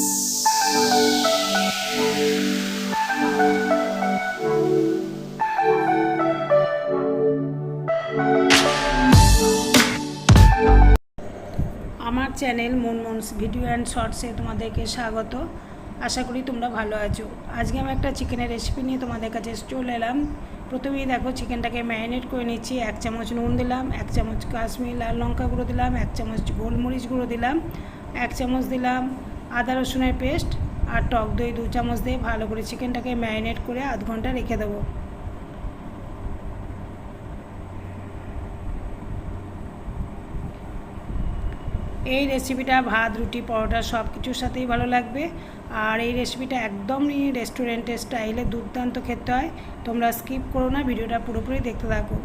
আমার channel মুনমুনস video and শর্টসে তোমাদেরকে স্বাগত। আশা করি তোমরা ভালো আছো। আজকে আমি একটা চিকেনের রেসিপি নিয়ে তোমাদের কাছে চলে এলাম। প্রথমেই দেখো চিকেনটাকে ম্যারিনেট করে নিচ্ছি। 1 চামচ নুন দিলাম, 1 চামচ কাশ্মীরি লাল লঙ্কা গুঁড়ো দিলাম, 1 চামচ গোলমরিচ গুঁড়ো দিলাম, 1 চামচ দিলাম আদা রসুনের পেস্ট আর টক দই 2 চামচ দিয়ে ভালো করে চিকেনটাকে ম্যারিনেট করে আধ ঘন্টা রেখে দেবো। এই রেসিপিটা ভাত, রুটি, পরোটা সব কিছুর সাথেই ভালো লাগবে। আর এই রেসিপিটা একদমই রেস্টুরেন্টের স্টাইলে দুর্দান্ত খেতে হয়। তোমরা স্কিপ করো না, ভিডিওটা পুরোপুরি দেখতে থাকো।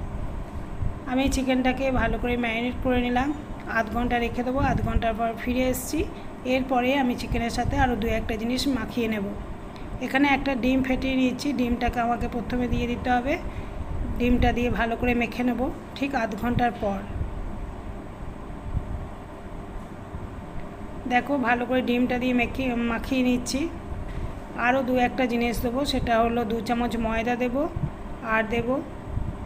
আমি চিকেনটাকে ভালো করে ম্যারিনেট করে নিলাম, আধ ঘন্টা রেখে দেবো। আধ ঘন্টার পর ফিরে এসেছি। এরপরে আমি চিকেনের সাথে আরও 2-1টা জিনিস মাখিয়ে নেব। এখানে একটা ডিম ফেটিয়ে নিয়েছি। ডিমটাকে আমাকে প্রথমে দিয়ে দিতে হবে। ডিমটা দিয়ে ভালো করে মেখে নেব ঠিক আধ ঘন্টার পর। দেখো ভালো করে ডিমটা দিয়ে মাখিয়ে নিচ্ছি। আরও 2-1টা জিনিস দেবো, সেটা হলো 2 চামচ ময়দা দেব আর দেব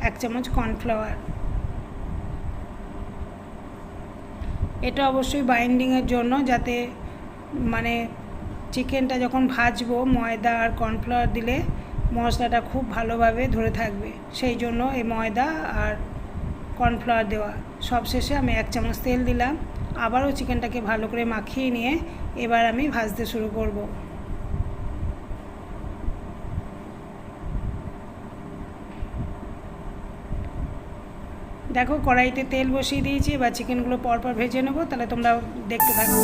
1 চামচ কর্নফ্লাওয়ার। এটা অবশ্যই বাইন্ডিংয়ের জন্য, যাতে মানে চিকেনটা যখন ভাজবো ময়দা আর কর্নফ্লাওয়ার দিলে মশলাটা খুব ভালোভাবে ধরে থাকবে, সেই জন্য এই ময়দা আর কর্নফ্লাওয়ার দেওয়া। সবশেষে আমি 1 চামচ তেল দিলাম। আবারও চিকেনটাকে ভালো করে মাখিয়ে নিয়ে এবার আমি ভাজতে শুরু করব। দেখো কড়াইতে তেল বসিয়ে দিয়েছি, এবার চিকেনগুলো পরপর ভেজে নেবো, তাহলে তোমরা দেখতে থাকো।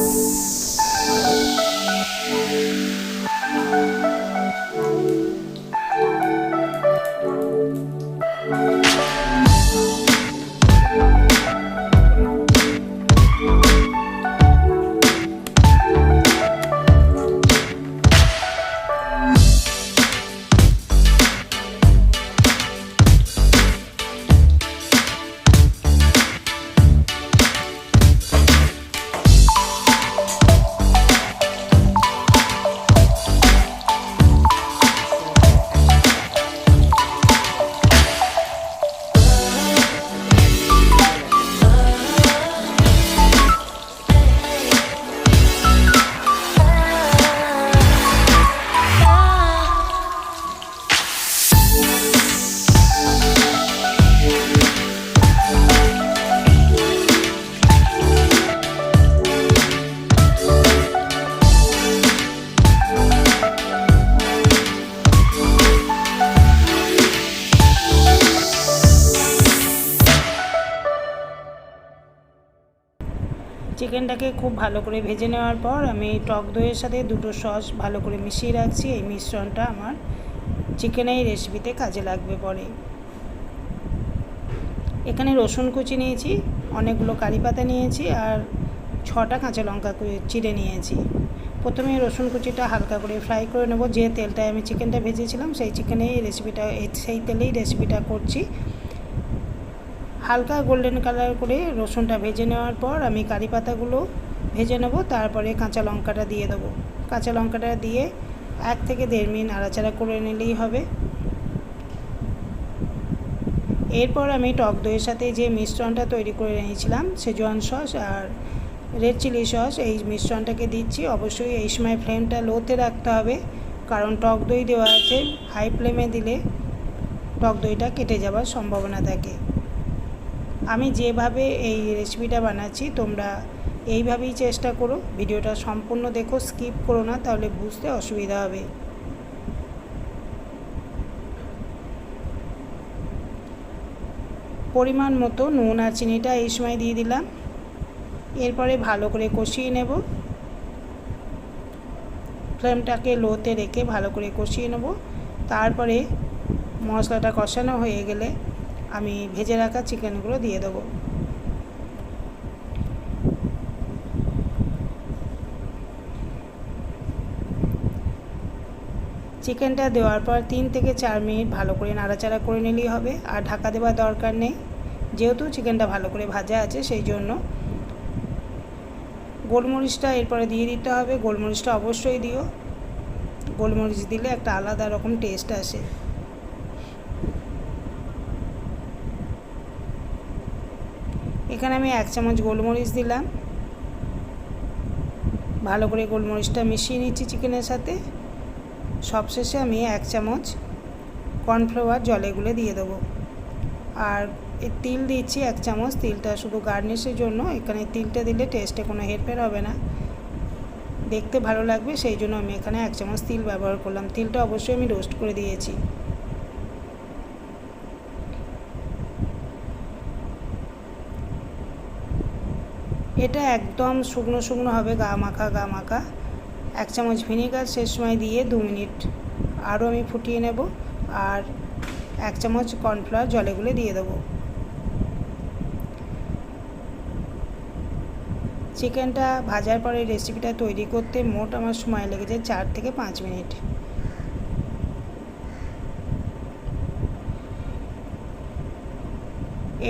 চিকেনটাকে খুব ভালো করে ভেজে নেওয়ার পর আমি টক দইয়ের সাথে 2টো সস ভালো করে মিশিয়ে রাখছি। এই মিশ্রণটা আমার চিকেনের রেসিপিতে কাজে লাগবে পরে। এখানে রসুন কুচি নিয়েছি, অনেকগুলো কারি পাতা নিয়েছি আর 6টা কাঁচা লঙ্কা চিড়ে নিয়েছি। প্রথমে রসুন কুচিটা হালকা করে ফ্রাই করে নেব। যে তেলটায় আমি চিকেনটা ভেজেছিলাম সেই সেই তেলেই রেসিপিটা করছি। হালকা গোল্ডেন কালার করে রসুনটা ভেজে নেওয়ার পর আমি কারি পাতাগুলো ভেজে নেব। তারপরে কাঁচা লঙ্কাটা দিয়ে দেবো। কাঁচা লঙ্কাটা দিয়ে 1 থেকে 1.5 মিনিট নাড়াচাড়া করে নিলেই হবে। এরপর আমি টক দইয়ের সাথে যে মিশ্রণটা তৈরি করে নিয়েছিলাম, সেজওয়ান সস আর রেড চিলি সস, এই মিশ্রণটাকে দিচ্ছি। অবশ্যই এই সময় ফ্লেমটা লোতে রাখতে হবে, কারণ টক দই দেওয়া আছে। হাই ফ্লেমে দিলে টক দইটা কেটে যাওয়ার সম্ভাবনা থাকে। আমি যেভাবে এই রেসিপিটা বানাচ্ছি তোমরা এইভাবেই চেষ্টা করো। ভিডিওটা সম্পূর্ণ দেখো, স্কিপ করো না, তাহলে বুঝতে অসুবিধা হবে। পরিমাণ মতো নুন আর চিনিটা এই সময় দিয়ে দিলাম। এরপরে ভালো করে কষিয়ে নেব। ফ্লেমটাকে লোতে রেখে ভালো করে কষিয়ে নেব। তারপরে মশলাটা কষানো হয়ে গেলে আমি ভেজে রাখা চিকেনগুলো দিয়ে দেবো। চিকেনটা দেওয়ার পর 3 থেকে 4 মিনিট ভালো করে নাড়াচাড়া করে নিলেই হবে, আর ঢাকা দেওয়ার দরকার নেই, যেহেতু চিকেনটা ভালো করে ভাজা আছে সেই জন্য। গোলমরিচটা এরপরে দিয়ে দিতে হবে, গোলমরিচটা অবশ্যই দিও, গোলমরিচ দিলে একটা আলাদা রকম টেস্ট আসে। এখানে আমি 1 চামচ গোলমরিচ দিলাম, ভালো করে গোলমরিচটা মিশিয়ে নিচ্ছি চিকেনের সাথে। সবশেষে আমি 1 চামচ কর্নফ্লাওয়ার জলে গুলে দিয়ে দেবো। আর এই তিল দিচ্ছি 1 চামচ, তিলটা শুধু গার্নিশের জন্য। এখানে তিলটা দিলে টেস্টে কোনো হেরফের হবে না, দেখতে ভালো লাগবে, সেই জন্য আমি এখানে 1 চামচ তিল ব্যবহার করলাম। তিলটা অবশ্যই আমি রোস্ট করে দিয়েছি। এটা একদম শুকনো শুকনো হবে, গা মাখা গা মাখা। 1 চামচ ভিনেগার শেষ সময় দিয়ে 2 মিনিট আরও আমি ফুটিয়ে নেব। আর 1 চামচ কর্নফ্লাওয়ার জলে গুলে দিয়ে দেবো। চিকেনটা ভাজার পরে রেসিপিটা তৈরি করতে মোট আমার সময় লেগে যায় 4 থেকে 5 মিনিট।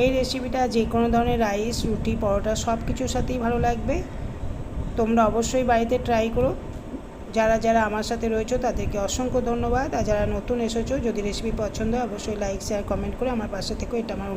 এই রেসিপিটা যে কোনো ধরনের রাইস, রুটি, পরোটা সব কিছুর সাথেই ভালো লাগবে। তোমরা অবশ্যই বাড়িতে ট্রাই করো। যারা যারা আমার সাথে রয়েছো তাদেরকে অসংখ্য ধন্যবাদ। আর যারা নতুন এসেছো, যদি রেসিপি পছন্দ হয় অবশ্যই লাইক, শেয়ার, কমেন্ট করে আমার পাশে থেকো, এটা আমার